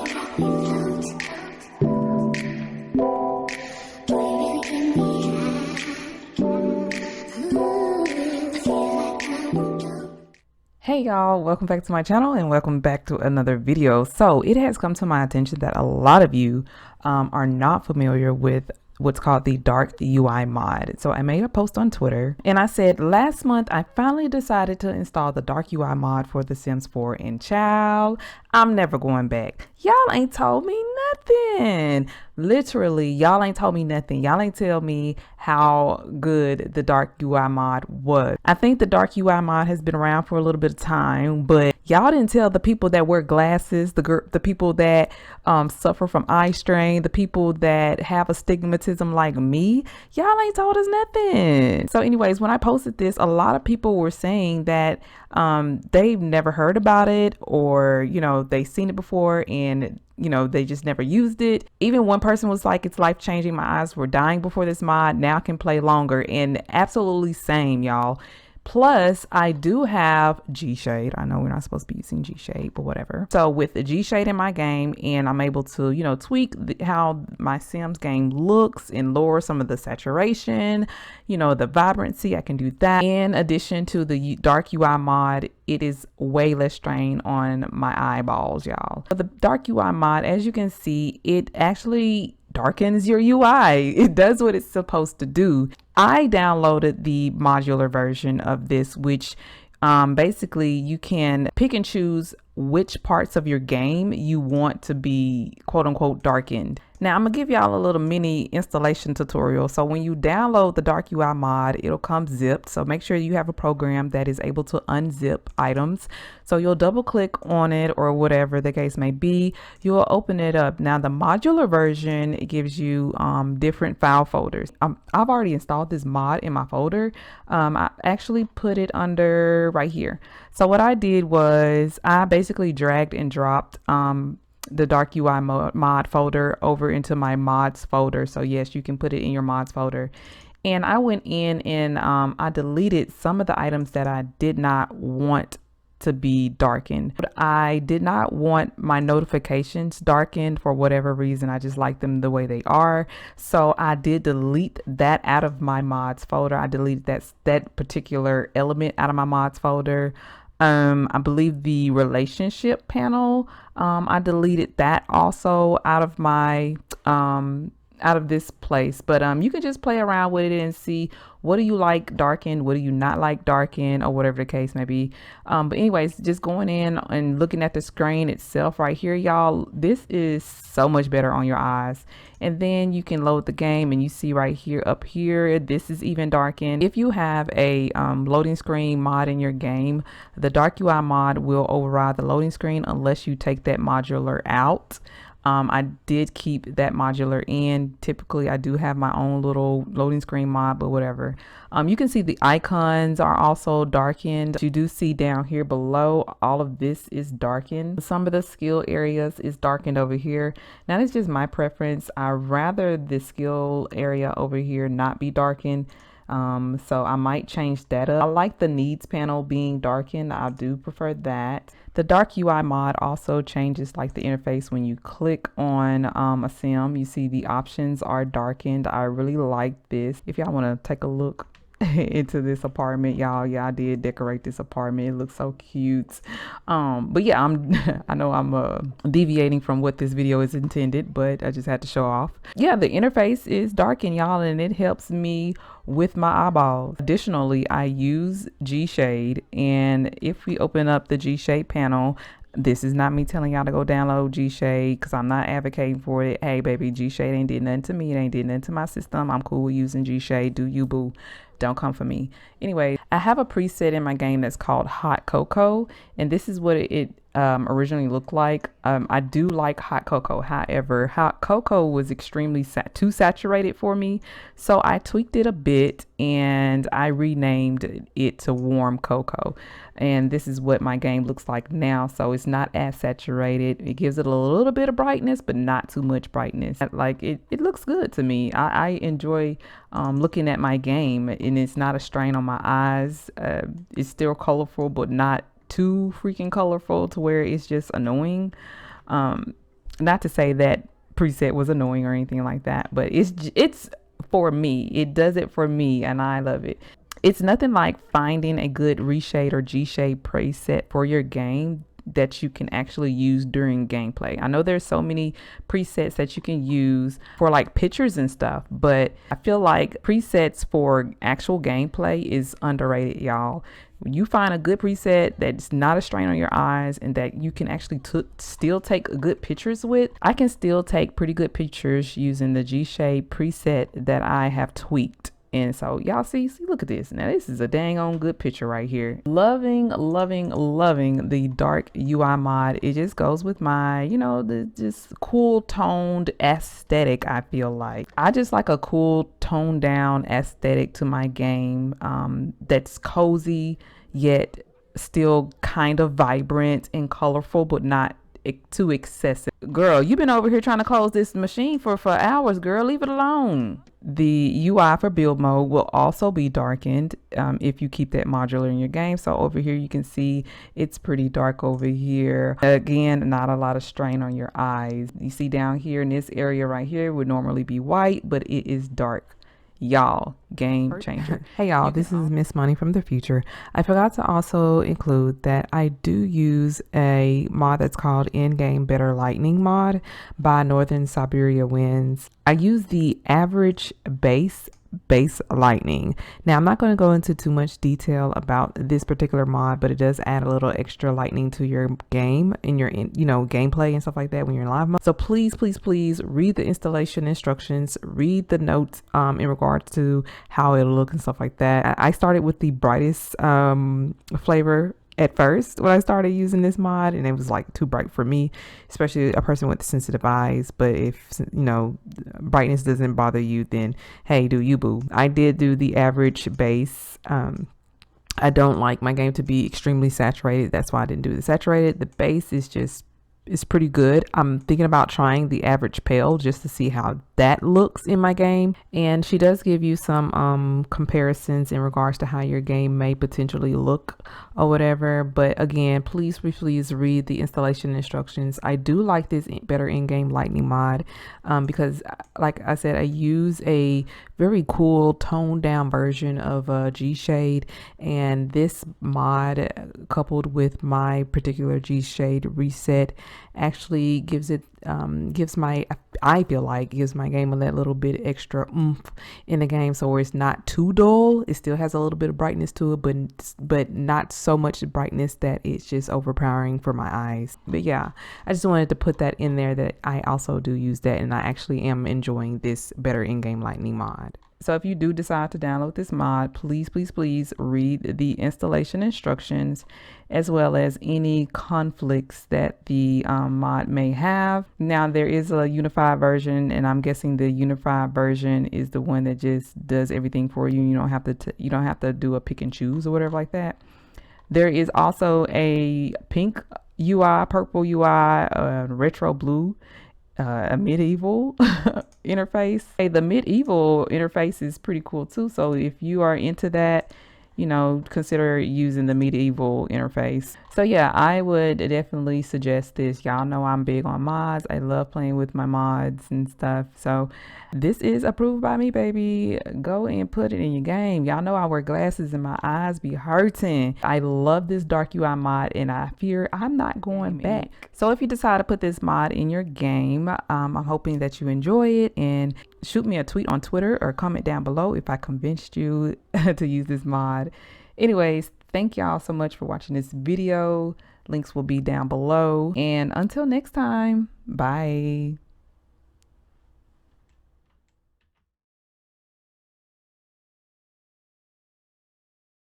Hey y'all, welcome back to my channel and welcome back to another video. So it has come to my attention that a lot of you are not familiar with what's called the dark UI mod. So I made a post on Twitter and I said last month I finally decided to install the dark UI mod for The Sims 4, and child, I'm never going back. Y'all ain't told me nothing. Literally, y'all ain't told me nothing. Y'all ain't tell me how good the dark UI mod was. I think the dark UI mod has been around for a little bit of time, but y'all didn't tell the people that wear glasses, the people that suffer from eye strain, the people that have astigmatism like me. Y'all ain't told us nothing. So anyways, when I posted this, a lot of people were saying that they've never heard about it, or they've seen it before and they just never used it. Even one person was like, it's life changing. My eyes were dying before this mod. Now I can play longer. And absolutely same, y'all. Plus, I do have gshade. I know we're not supposed to be using gshade, but whatever. So with the gshade in my game, and I'm able to, tweak how my Sims game looks and lower some of the saturation, the vibrancy, I can do that. In addition to the dark UI mod, it is way less strain on my eyeballs, y'all. For the dark UI mod, as you can see, it actually darkens your UI. It does what it's supposed to do. I downloaded the modular version of this, which basically you can pick and choose which parts of your game you want to be quote unquote darkened. Now I'm gonna give y'all a little mini installation tutorial. So when you download the dark UI mod, it'll come zipped. So make sure you have a program that is able to unzip items. So you'll double click on it or whatever the case may be. You'll open it up. Now the modular version, it gives you different file folders. I've already installed this mod in my folder. I actually put it under right here. So what I did was I basically dragged and dropped the dark UI mod folder over into my mods folder. So yes, you can put it in your mods folder. And I went in and I deleted some of the items that I did not want to be darkened. But I did not want my notifications darkened for whatever reason. I just like them the way they are. So I did delete that out of my mods folder. I deleted that particular element out of my mods folder. I believe the relationship panel, I deleted that also out of my out of this place. But you can just play around with it and see, what do you like darkened, what do you not like darkened, or whatever the case may be. But anyways, just going in and looking at the screen itself right here, y'all, this is so much better on your eyes. And then you can load the game and you see right here up here, this is even darkened. If you have a loading screen mod in your game, the dark UI mod will override the loading screen unless you take that modular out. I did keep that modular in. Typically I do have my own little loading screen mod, but whatever. You can see the icons are also darkened. You do see down here below, all of this is darkened. Some of the skill areas is darkened over here. Now that's just my preference. I rather the skill area over here not be darkened. So I might change that up. I like the needs panel being darkened. I do prefer that. The dark UI mod also changes like the interface. When you click on a sim, you see the options are darkened. I really like this. If y'all want to take a look into this apartment, y'all, yeah, I did decorate this apartment. It looks so cute. But yeah, I know I'm deviating from what this video is intended, but I just had to show off. Yeah, the interface is darkened, y'all, and it helps me with my eyeballs. Additionally, I use gshade, and if we open up the gshade panel, this is not me telling y'all to go download gshade, because I'm not advocating for it. Hey baby, gshade ain't did nothing to me. It ain't did nothing to my system. I'm cool with using gshade. Do you, boo? Don't come for me. Anyway, I have a preset in my game that's called Hot Cocoa, and this is what it originally looked like. I do like Hot Cocoa. However, Hot Cocoa was extremely too saturated for me, so I tweaked it a bit and I renamed it to Warm Cocoa. And this is what my game looks like now. So it's not as saturated. It gives it a little bit of brightness, but not too much brightness. Like it looks good to me. I enjoy looking at my game, and it's not a strain on my eyes. It's still colorful, but not too freaking colorful to where it's just annoying. Not to say that preset was annoying or anything like that, but it's for me. It does it for me, and I love it. It's nothing like finding a good reshade or gshade preset for your game that you can actually use during gameplay. I know there's so many presets that you can use for like pictures and stuff, but I feel like presets for actual gameplay is underrated, y'all. When you find a good preset that's not a strain on your eyes and that you can actually still take good pictures with, I can still take pretty good pictures using the gshade preset that I have tweaked. And so y'all see, look at this. Now this is a dang on good picture right here. Loving the dark UI mod. It just goes with my, you know, the just cool toned aesthetic. I feel like I just like a cool toned down aesthetic to my game, that's cozy yet still kind of vibrant and colorful, but not too excessive. Girl, you've been over here trying to close this machine for hours, girl. Leave it alone. The UI for build mode will also be darkened if you keep that modular in your game. So over here you can see it's pretty dark over here. Again, not a lot of strain on your eyes. You see down here in this area right here would normally be white, but it is dark. Y'all, game changer. Hey y'all, this is Miss Money from the future. I forgot to also include that I do use a mod that's called In-Game Better Lightning mod by Northern Siberia Winds. I use the average base lightning. Now I'm not going to go into too much detail about this particular mod, but it does add a little extra lightning to your game in your gameplay and stuff like that when you're in live mode. So please read the installation instructions, read the notes in regards to how it'll look and stuff like that. I started with the brightest flavor at first when I started using this mod, and it was like too bright for me, especially a person with sensitive eyes. But if brightness doesn't bother you, then hey, do you boo. I did do the average base. I don't like my game to be extremely saturated. That's why I didn't do the saturated. The base is pretty good. I'm thinking about trying the average pale just to see how that looks in my game. And she does give you some comparisons in regards to how your game may potentially look or whatever. But again, please read the installation instructions. I do like this better in-game lightning mod because like I said, I use a very cool toned down version of gshade, and this mod coupled with my particular gshade reset actually gives my game a little bit extra oomph in the game, so where it's not too dull. It still has a little bit of brightness to it, but not so much brightness that it's just overpowering for my eyes. But yeah, I just wanted to put that in there, that I also do use that, and I actually am enjoying this better in-game lightning mod. So if you do decide to download this mod, please read the installation instructions, as well as any conflicts that the mod may have. Now there is a unified version, and I'm guessing the unified version is the one that just does everything for you. You don't have to do a pick and choose or whatever like that. There is also a pink UI, purple UI, retro blue, a medieval interface. Hey, the medieval interface is pretty cool too. So if you are into that, consider using the medieval interface. So yeah, I would definitely suggest this. Y'all know I'm big on mods. I love playing with my mods and stuff. So this is approved by me, baby. Go and put it in your game. Y'all know I wear glasses and my eyes be hurting. I love this dark UI mod, and I fear I'm not going back. So if you decide to put this mod in your game, I'm hoping that you enjoy it, and shoot me a tweet on Twitter or comment down below if I convinced you to use this mod. Anyways, thank y'all so much for watching this video. Links will be down below, and until next time, bye.